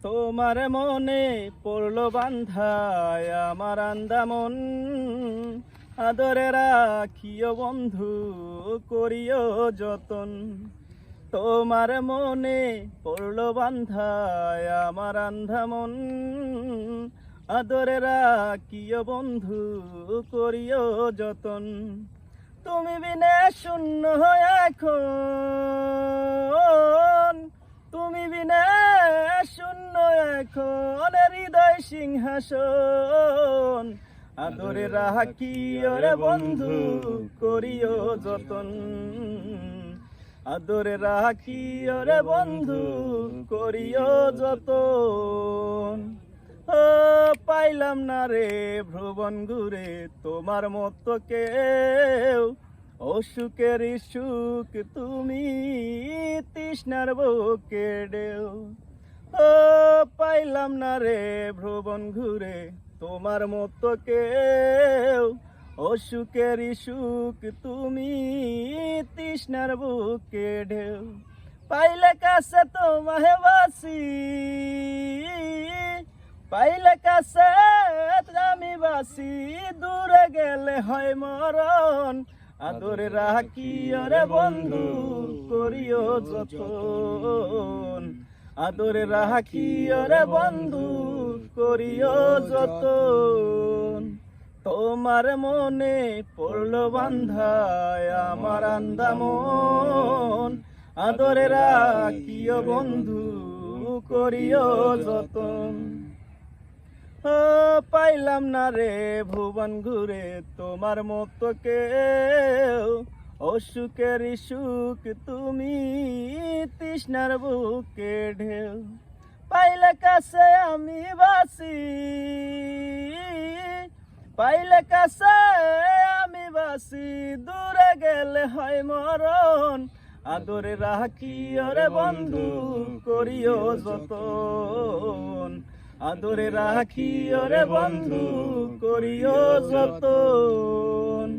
তোমার মনে পড়লো বান্ধায় আমার আন্দামন, আদরে রাখিও বন্ধু করিও যতন। তোমার মনে পড়লো বান্ধায় আমার আন্ধামন, আদরে রাখিও বন্ধু করিও যতন। তুমি বিনে শূন্য এখন, তুমি বিনে শূন্য এখন হৃদয় সিংহাসন। আদরে রাখিও রে বন্ধু করিও যতন, আদরে রাখিও রে বন্ধু করিও যতন। ও পাইলাম না রে ভুবন ঘুরে তোমার মতো কেউ, অসুখের সুখ তুমি তৃষ্ণার বুকে ঢেউ। ও পাইলাম না রে ভুবন ঘুরে তোমার মতো কেউ, অসুখের সুখ তুমি তৃষ্ণার বুকে ঢেউ। পাইলে কাছে তোমায় বাসি, পাইলে কাছে আমি বাসি, দূরে গেলে হয় মরণ। আদরে রাখিও রে বন্ধু করিও যতন, আদরে রাখিও রে বন্ধু করিও যতন। তোমার মনে পড়লো বান্ধায় আমার আন্দামন, আদরে রাখিও বন্ধু করিও যতন। পাইলাম না রে ভুবন ঘুরে তোমার মতো কেউ, অসুখের সুখ তুমি তৃষ্ণার বুকে ঢেউ। পাইলে কাছে আমি বাসি, পাইলে কাছে আমি বাসি, দূরে গেলে হয় মরণ। আদরে রাখিও রে বন্ধু করিও যতন, আদরে রাখিও রে বন্ধু করিও যতন।